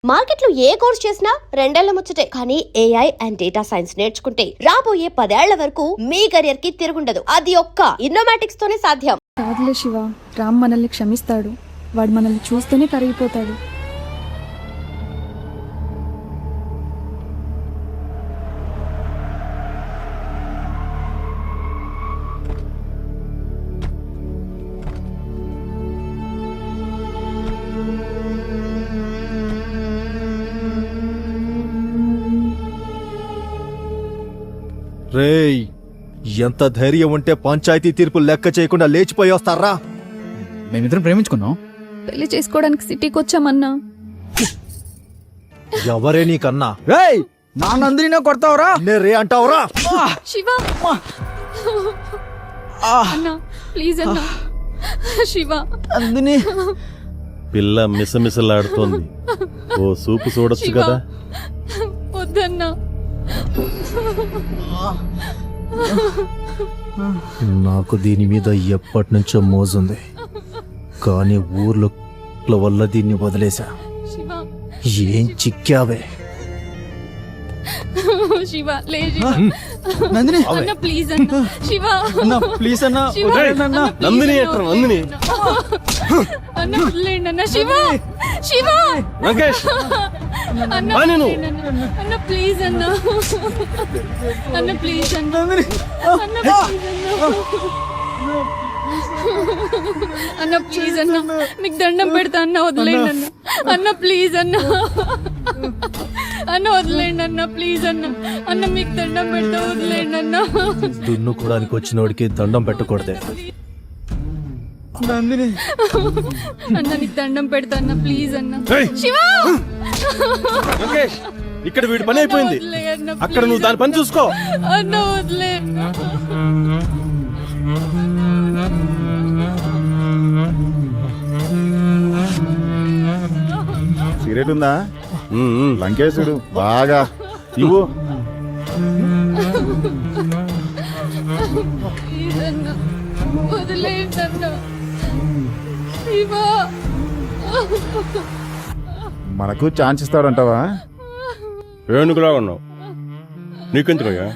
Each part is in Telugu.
మార్కెట్లో ఏ కోర్స్ చేసినా రెండేళ్ల ముచ్చటే. కానీ ఏఐ అండ్ డేటా సైన్స్ నేర్చుకుంటే రాబోయే 10 ఏళ్ల వరకు మీ కెరియర్ కి తిరుగుండదు. అది ఒక్క ఇన్నోమాటిక్స్ తోనే సాధ్యం. కాదులే శివ, రామ్ మనల్ని క్షమిస్తాడు. వాడు మనల్ని చూస్తేనే కరిగిపోతాడు. రేయ్, ఎంత ధైర్యం ఉంటే పంచాయతీ తీర్పు లెక్క చేయకుండా లేచిపోయి వస్తారా? మేమిద్దరం ప్రేమించుకున్నాం. పెళ్లి చేసుకోవడానికి సిటీకి వచ్చామన్నా. ఎవరే నీకన్నా? రేయ్, నా నందిని కొడతావురా? నే రే అంటావురా? శివ అన్నా, ప్లీజ్ అన్నా. శివ, నందిని పిల్ల మిసమిసలాడుతోంది. ఓ సూపు చూడొచ్చు కదా. వద్దన్నా. నాకు దీని మీద ఎప్పటి నుంచో మోజుంది, కానీ ఊర్లో వల్ల దీన్ని వదిలేశా. శివ, ఏం చిక్కావే? శివ లే. నందిని అన్న ప్లీజ్ అన్న. శివ అన్న ప్లీజ్ అన్న. శివ, వదిలేయండి అన్న. అన్న, please నందిని అన్న, ఎట్రా, నందిని. అన్న వదిలేయండి అన్న. శివ, శివ రంకేష్, అన్న ఆ నేను. వదిలేయండి అన్న. అన్న ప్లీజ్ అన్న. అన్న ప్లీజ్ అన్న. నందిని అన్న ప్లీజ్ అన్న. అన్న ప్లీజ్ అన్న, మీకు దండం పెడతా అన్న, వదిలేయండి అన్న. అన్న ప్లీజ్ అన్న. అన్న వదిలేయండి అన్న, ప్లీజ్ అన్న. అన్న మీకు దండం పెడతా, వదిలేయండి అన్న. దున్నుకోవడానికి వచ్చినోడికి దండం పెట్టకూడదే. నందిని అన్న నీకు దండం పెడతా అన్న, ప్లీజ్ అన్న. ఏయ్! శివ, రంకేష్, ఇక్కడ వీడి పని అయిపోయింది. వదిలే అన్న, అక్కడ నువ్వు దాని పని చూసుకో. అన్న వదిలే. సిగరెట్ ఉందా? లంకేశుడు బాగా ఇవ్వు. ప్లీజ్ అన్న, వదిలేయండి అన్న. శివ, మనకు ఛాన్స్ ఇస్తాడంటావా? ఏనుగులా ఉన్నావు, నీకెందుకయ్యా?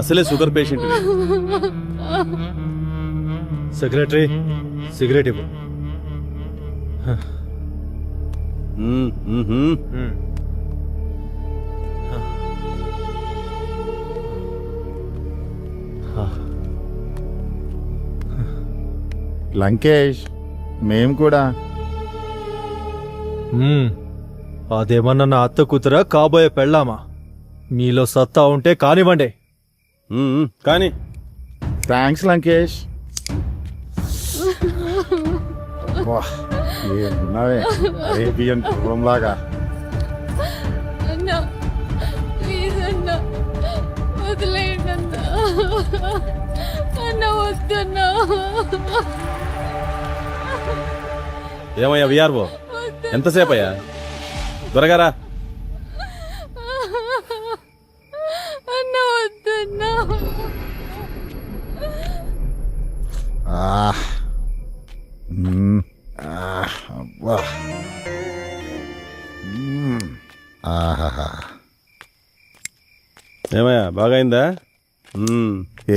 అసలే షుగర్ పేషెంట్. సెక్రటరీ, సిగరెట్ ఇవ్వు. లంకేష్, మేం కూడా. అదేమన్నా నా అత్త కూతురా, కాబోయే పెళ్ళామా? మీలో సత్తా ఉంటే కానివ్వండి. కానీ థ్యాంక్స్ లంకేష్. ఏమున్నావే అరేబియన్ పూర్వంలాగా. అన్న ప్లీజ్ అన్న, వదిలేయండి అన్న. అన్న వద్దన్న. ఏమయ్యా విఆర్ఓ, ఎంతసేపు అయ్యా? త్వరగా రా. అన్న వద్దన్న. అబ్బా. ఆహాహా. ఏమయ్యా, బాగైందా?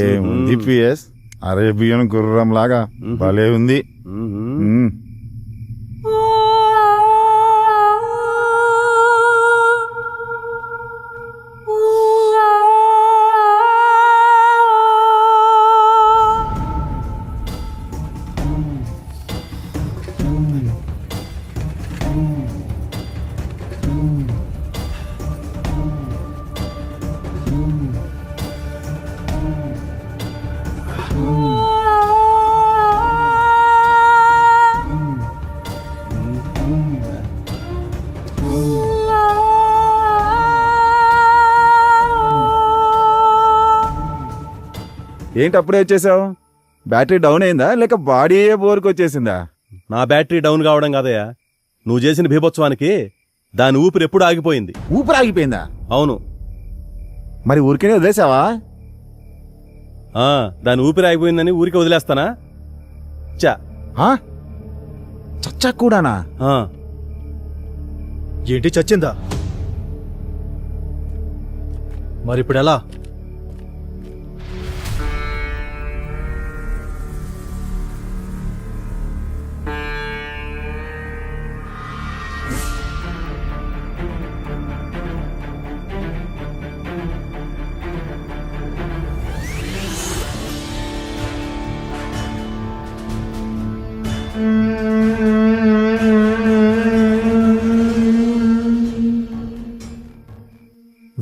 ఏముంది పిఎస్, అరేబియన్ గుర్రం లాగా భలే ఉంది. ఏంటి అప్పుడే వచ్చేసావు? బ్యాటరీ డౌన్ అయిందా లేక బాడీ బోర్కి వచ్చేసిందా? నా బ్యాటరీ డౌన్ కావడం కాదయ్యా, నువ్వు చేసిన బీభత్సవానికి దాని ఊపిరి ఎప్పుడు ఆగిపోయింది. ఊపిరి ఆగిపోయిందా? అవును. మరి ఊరికేనే వదిలేసావా? దాని ఊపిరి ఆగిపోయిందని ఊరికి వదిలేస్తానా? చా ఆ? చచ్చా కూడానా? ఏంటి చచ్చిందా? మరిప్పుడు ఎలా?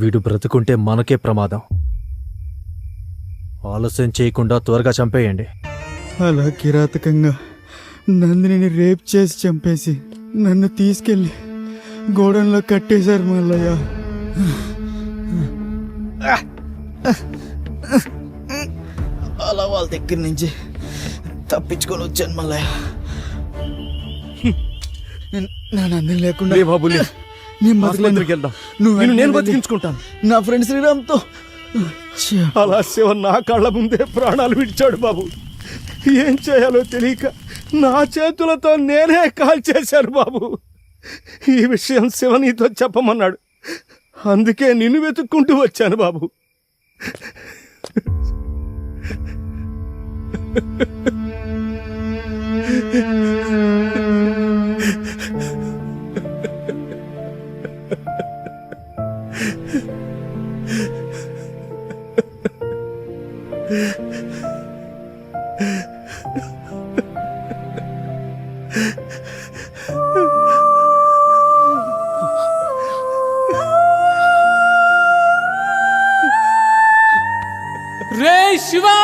వీడు బ్రతుకుంటే మనకే ప్రమాదం. ఆలస్యం చేయకుండా త్వరగా చంపేయండి. అలా కిరాతకంగా నందిని రేప్ చేసి చంపేసి నన్ను తీసుకెళ్ళి గోడంలో కట్టేశారు మల్లయ్య. అలా వాళ్ళ దగ్గర నుంచి తప్పించుకొని వచ్చాను మల్లయ్య. నా నందిని లేకుండా నేను బతకలేను. నేను బతికించుకుంటాను. నా ఫ్రెండ్ శ్రీరామ్తో అలా శివ నా కళ్ళ ముందే ప్రాణాలు విడిచాడు బాబు. ఏం చేయాలో తెలియక నా చేతులతో నేనే కాల్ చేశాను బాబు. ఈ విషయం శివ నీతో చెప్పమన్నాడు. అందుకే నిన్ను వెతుక్కుంటూ వచ్చాను బాబు. రే శివా!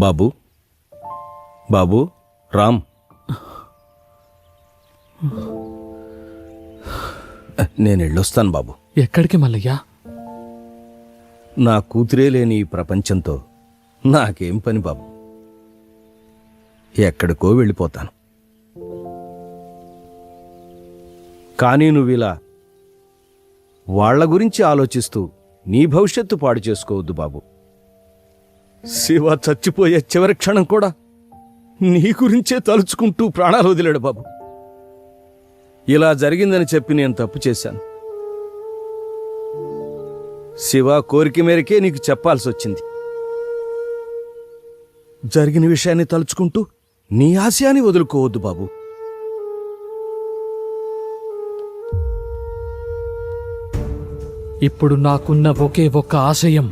బాబు, బాబు, రామ్, నేను వెళ్ళొస్తాను బాబు. ఎక్కడికి మల్లయ్యా? నా కూతురే లేని ఈ ప్రపంచంతో నాకేం పని బాబు. ఎక్కడికో వెళ్ళిపోతాను. కానీ నువ్విలా వాళ్ల గురించి ఆలోచిస్తూ నీ భవిష్యత్తు పాడు చేసుకోవద్దు బాబు. శివ చచ్చిపోయే చివరి క్షణం కూడా నీ గురించే తలుచుకుంటూ ప్రాణాలు వదిలాడు బాబు. ఇలా జరిగిందని చెప్పి నేను తప్పు చేశాను. శివ కోరిక మేరకే నీకు చెప్పాల్సి వచ్చింది. జరిగిన విషయాన్ని తలుచుకుంటూ నీ ఆశయాన్ని వదులుకోవద్దు బాబు. ఇప్పుడు నాకున్న ఒకే ఒక్క ఆశయం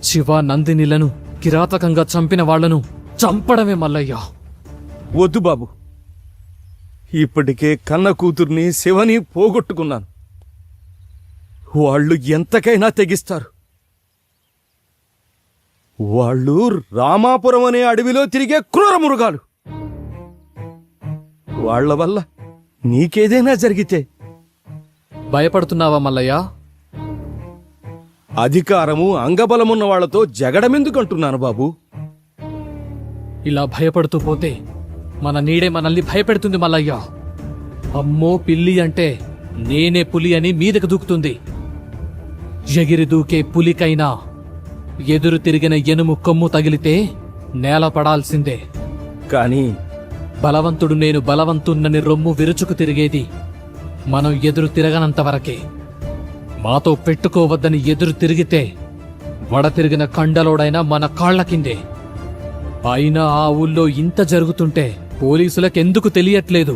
శివ నందినిలను కిరాతకంగా చంపిన వాళ్లను చంపడమే మల్లయ్యా. వద్దు బాబు. ఇప్పటికే కన్న కూతుర్ని శివని పోగొట్టుకున్నాను. వాళ్ళు ఎంతకైనా తెగిస్తారు. వాళ్ళు రామాపురం అనే అడవిలో తిరిగే క్రూర మృగాలు. వాళ్ల వల్ల నీకేదైనా జరిగితే భయపడుతున్నావా మల్లయ్యా? అధికారము అంగబలమున్న వాళ్లతో జగడమెందుకంటున్నాను బాబు. ఇలా భయపడుతూ పోతే మన నీడే మనల్ని భయపెడుతుంది మల్లయ్యా. అమ్మో పిల్లి అంటే నేనే పులి అని మీదకు దూకుతుంది. ఎగిరి దూకే పులికైనా ఎదురు తిరిగిన ఎనుము కొమ్ము తగిలితే నేల పడాల్సిందే. కానీ బలవంతుడు నేను బలవంతున్నని రొమ్ము విరుచుకు తిరిగేది మనం ఎదురు తిరగనంతవరకే. మాతో పెట్టుకోవద్దని ఎదురు తిరిగితే వడ తిరిగిన కండలోడైనా మన కాళ్ల కిందే. అయినా ఆ ఊళ్ళో ఇంత జరుగుతుంటే పోలీసులకెందుకు తెలియట్లేదు?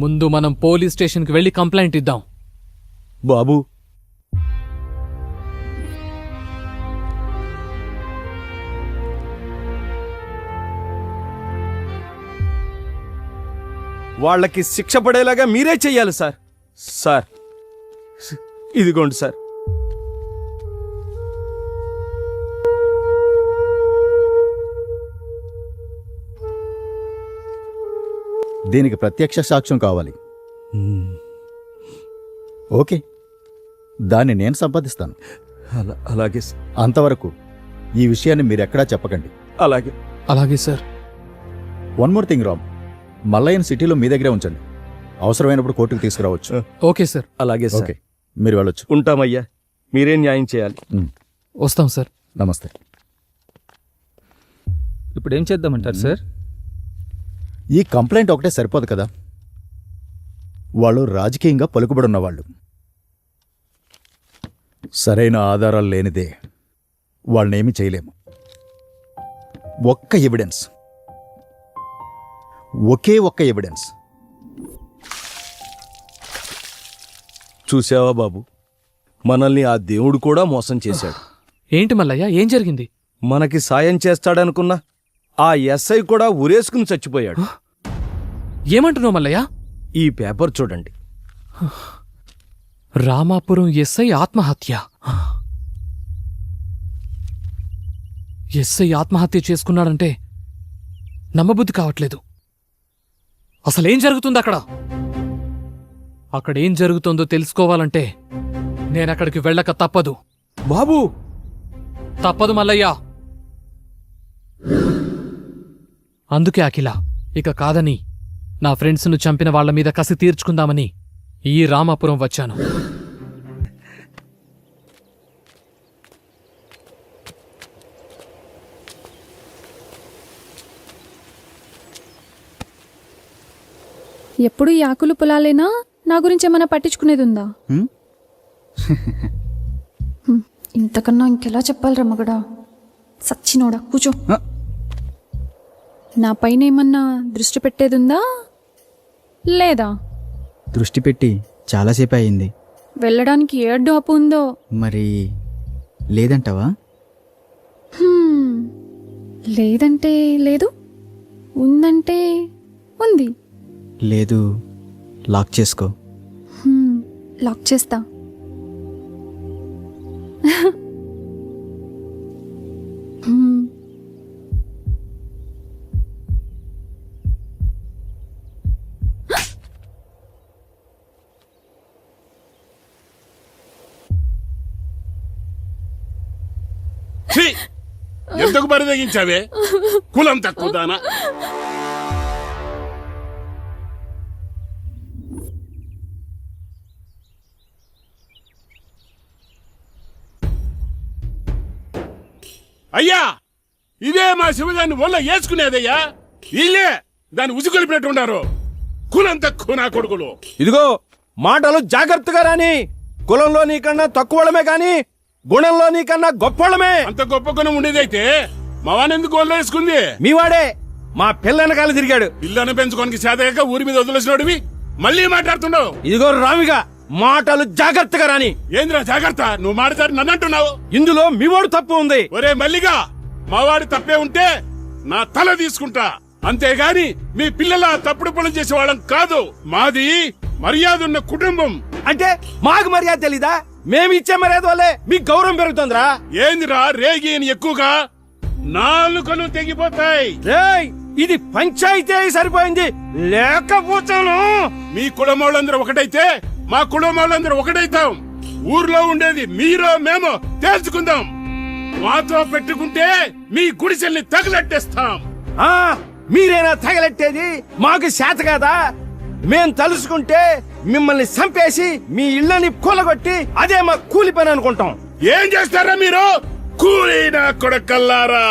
ముందు మనం పోలీస్ స్టేషన్కి వెళ్లి కంప్లైంట్ ఇద్దాం. బాబు, వాళ్ళకి శిక్ష పడేలాగా మీరే చెయ్యాలి సార్. సార్, ఇదిగోండి సార్. దీనికి ప్రత్యక్ష సాక్ష్యం కావాలి. ఓకే, దాన్ని నేను సంపాదిస్తాను. అలాగే అంతవరకు ఈ విషయాన్ని మీరెక్కడా చెప్పకండి. అలాగే. అలాగే sir. One more thing Ram, మల్లయ్యని సిటీలో మీ దగ్గరే ఉంచండి. అవసరమైనప్పుడు కోర్టుకు తీసుకురావచ్చు. Okay sir. అలాగే ఓకే, మీరు వెళ్ళొచ్చు. ఉంటామయ్యా, మీరేం న్యాయం చేయాలి. వస్తాం సార్. నమస్తే. ఇప్పుడు ఏం చేద్దామంటారు సార్? ఈ కంప్లైంట్ ఒకటే సరిపోదు కదా. వాళ్ళు రాజకీయంగా పలుకుబడున్నవాళ్ళు. సరైన ఆధారాలు లేనిదే వాళ్ళనేమీ చేయలేము. ఒక్క ఎవిడెన్స్, ఒకే ఒక్క ఎవిడెన్స్. చూసావా బాబు, మనల్ని ఆ దేవుడు కూడా మోసం చేశాడు. ఏంటి మల్లయ్య, ఏం జరిగింది? మనకి సాయం చేస్తాడనుకున్నా ఆ ఎస్ఐ కూడా ఉరేసుకుని చచ్చిపోయాడు. ఏమంటున్నావు మల్లయ్య? ఈ పేపర్ చూడండి. రామాపురం ఎస్ఐ ఆత్మహత్య. ఎస్ఐ ఆత్మహత్య చేసుకున్నాడంటే నమ్మబుద్ధి కావట్లేదు. అసలేం జరుగుతుంది అక్కడ? అక్కడేం జరుగుతుందో తెలుసుకోవాలంటే నేనక్కడికి వెళ్ళక తప్పదు. బాబు, తప్పదు మల్లయ్య. అందుకే అఖిల, ఇక కాదని నా ఫ్రెండ్స్ను చంపిన వాళ్ల మీద కసి తీర్చుకుందామని ఈ రామాపురం వచ్చాను. ఎప్పుడు ఈ ఆకులు పొలాలేనా? నా గురించి ఏమైనా పట్టించుకునేది ఉందా? ఇంతకన్నా ఇంకెలా చెప్పాలిరా మగడా? సచ్చినోడా, కూచో. నా పైన ఏమన్నా దృష్టి పెట్టేదుందా లేదా? దృష్టి పెట్టి చాలాసేపు అయింది. వెళ్ళడానికి ఏ అడ్డు అప్పు ఉందో మరి లేదంటావా? లేదంటే లేదు, ఉందంటే ఉంది. లేదు, లాక్ చేసుకో. లాక్ చేస్తా. ఎందుకు బరిదగించావే? కులం తక్కువ దానా? అయ్యా, ఇదే మా శివదాన్ని ఒళ్ళ వేసుకునేదయ్యా. వీళ్ళే దాన్ని ఉసుకొలిపినట్టున్నారు. కులం తక్కువ నా కొడుకులు. ఇదిగో మాటలు జాగ్రత్తగా రాని. కులంలో నీకన్నా తక్కువడమే కాని గుణంలో నీకన్నా గొప్పవాళ్ళమే. అంత గొప్ప గుణం ఉండేదైతే మా వానెందుకు ఒళ్ళ వేసుకుంది? మీవాడే మా పిల్ల వెనకాల తిరిగాడు. పిల్లను పెంచుకోనికి చేతగాక ఊరి మీద వదిలేసినోడివి మళ్ళీ మాట్లాడుతున్నావు. ఇదిగో రామిగా, మాటలు జాగ్రత్తగా రాని. ఏంద్రా జాగ్రత్త? నువ్వు మాట్లాడి నన్ను అంటున్నావు. ఇందులో మీవాడు తప్పు ఉంది. ఒరే మల్లిగా, మావాడి తప్పే ఉంటే నా తల తీసుకుంటా. అంతేగాని మీ పిల్లల తప్పుడు పనులు చేసే వాళ్ళం కాదు. మాది మర్యాద ఉన్న కుటుంబం. అంటే మాకు మర్యాద తెలీదా? మేమిచ్చే మర్యాద వల్లే మీకు గౌరవం పెరుగుతుందిరా. ఏందిరా రేగి అని ఎక్కువగా? నాలుకలు తెగిపోతాయి. ఇది పంచాయతీ సరిపోయింది, లేకపోతాను. మీ కులమోళ్ళందరూ ఒకటైతే మా కులమోళ్ళందరూ ఒకటైతాం. ఊర్లో ఉండేది మీరో మేమో తేల్చుకుందాం. మాతో పెట్టుకుంటే మీ గుడిసెల్ని తగలెట్టేస్తాం. మీరేనా తగలెట్టేది? మాకు చేత కాదా? మేం తలుసుకుంటే మిమ్మల్ని చంపేసి మీ ఇళ్ళని కూలగొట్టి అదే మా కూలి పని అనుకుంటాం. ఏం చేస్తారా మీరు? కూలీనా కొడకల్లారా!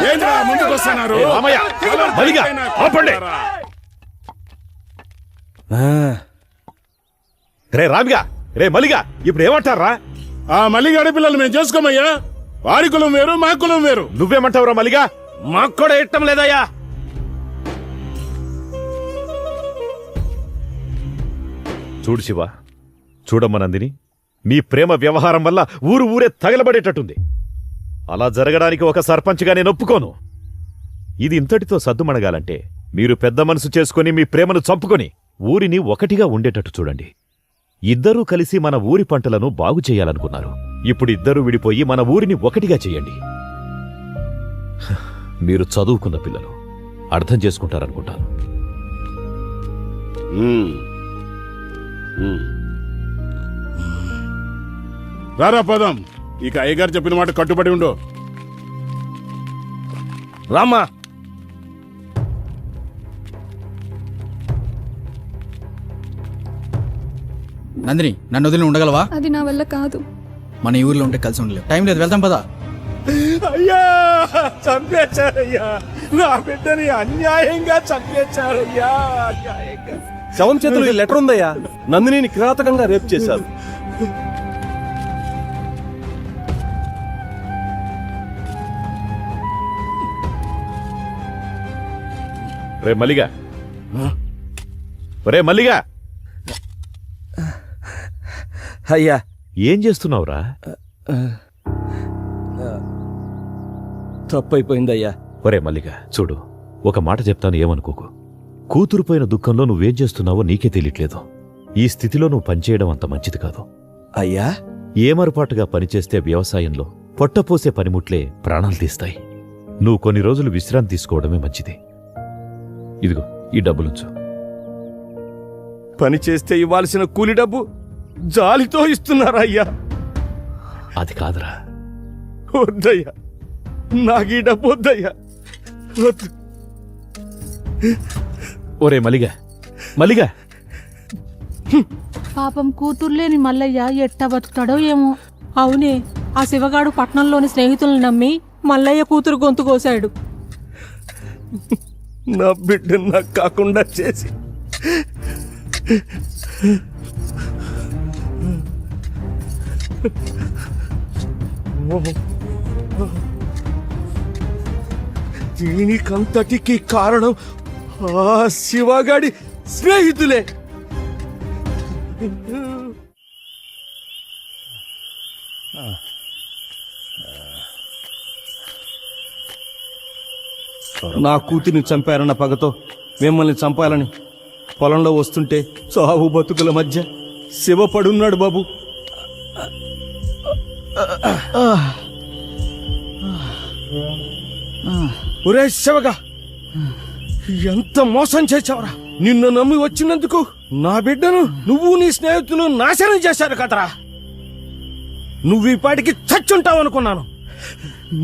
ఏంద్రా ముందుకొస్తున్నారు? రే రామిగా, రే మల్లిగా, ఇప్పుడు ఏమంటారా? ఆ మల్లిగాడి పిల్లలు మేము చేసుకోమయ్యా. వారి కులం వేరు, మా కులం వేరు. నువ్వేమంటావురా మల్లిగా? మాకు కూడా ఇష్టం లేదయ్యా. చూడు శివ, చూడమ్మ నందిని, మీ ప్రేమ వ్యవహారం వల్ల ఊరే తగలబడేటట్టుంది. అలా జరగడానికి ఒక సర్పంచ్గా నేను ఒప్పుకోను. ఇది ఇంతటితో సద్దుమణగాలంటే మీరు పెద్ద మనసు చేసుకుని మీ ప్రేమను చంపుకొని ఊరిని ఒకటిగా ఉండేటట్టు చూడండి. ఇద్దరూ కలిసి మన ఊరి పంటలను బాగు చేయాలనుకున్నారు. ఇప్పుడు ఇద్దరూ విడిపోయి మన ఊరిని ఒకటిగా చెయ్యండి. మీరు చదువుకున్న పిల్లలు, అర్థం చేసుకుంటారనుకుంటాను. రారా పదం. ఇక అయ్యగారు చెప్పిన మాట కట్టుబడి ఉండు. రామ్మా. నందిని, నన్ను వదిలి ఉండగలవా? అది నా వల్ల కాదు. మన ఈ ఊర్లో ఉంటే కలిసి ఉండలేవు. టైం లేదు, వెళ్తాం పదా. అయ్యా, చంపేశారయ్యా నా బిడ్డని, అన్యాయంగా చంపేశారయ్యా, అన్యాయంగా. శవం చేతులు ఈ లెటర్ ఉందయ్యా. నందినిని కిరాతకంగా రేప్ చేశారు. రే మల్లిగా, రే మల్లిగా, అయ్యా, ఏం చేస్తున్నావురా? తప్పైపోయిందయ్యా. ఒరే మల్లిగా, చూడు, ఒక మాట చెప్తాను, ఏమనుకోకు. కూతురుపోయిన దుఃఖంలో నువ్వేం చేస్తున్నావో నీకే తెలియట్లేదు. ఈ స్థితిలో నువ్వు పనిచేయడం అంత మంచిది కాదు. అయ్యా, ఏమరపాటుగా పనిచేస్తే వ్యవసాయంలో పొట్టపోసే పనిముట్లే ప్రాణాలు తీస్తాయి. నువ్వు కొన్ని రోజులు విశ్రాంతి తీసుకోవడమే మంచిది. ఇదిగో ఈ డబ్బులుంచు. పని చేస్తే ఇవ్వాల్సిన కూలి డబ్బు జాలితో ఇస్తున్నారా అయ్యా? అది కాదురా. వద్దయ్యా, నాకు ఈ డబ్బు వద్దయ్యా, వద్దు. ఒరే మల్లిగా, మల్లిగా, పాపం కూతుర్లేని మల్లయ్య ఎట్టా బతుకుతాడో ఏమో. అవునే, ఆ శివగాడు పట్నంలోని స్నేహితులను నమ్మి మల్లయ్య కూతురు గొంతు కోశాడు. నా బిడ్డను నాకు కాకుండా చేసి దీనికంతటికి కారణం ఆ శివగాడి స్నేహితులే. నా కూతురిని చంపారన్న పగతో మిమ్మల్ని చంపాలని పొలంలో వస్తుంటే చావు బతుకుల మధ్య శివ పడున్నాడు బాబు. ఒరే శివగా, ఎంత మోసం చేశావురా! నిన్ను నమ్మి వచ్చినందుకు నా బిడ్డను నువ్వు నీ స్నేహితులు నాశనం చేశారు కదరా. నువ్వు ఈ పాటికి చచ్చుంటావనుకున్నాను.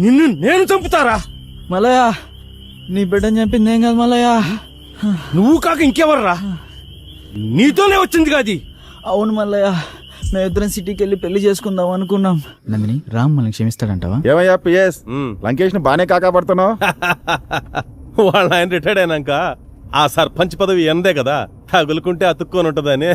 నిన్ను నేను చంపుతారా? మల్లయ్య, నీ బిడ్డని చంపింది ఏం కాదు మల్లయ్య. నువ్వు కాక ఇంకెవర్రా? నీతోనే వచ్చింది కాది. అవును మల్లయ్య, మేమిద్దరం సిటీకి వెళ్ళి పెళ్లి చేసుకుందాం అనుకున్నాం. నందిని, రామ్ మనల్ని క్షమిస్తాడంటావా? ఏమయ్యా పిఎస్, లంకేష్ ని బానే కాకాపడుతున్నావు. వాళ్ళ ఆయన రిటైర్డ్ అయినాక ఆ సర్పంచ్ పదవి ఎందే కదా, తగులుకుంటే అతుక్కొని ఉంటదని.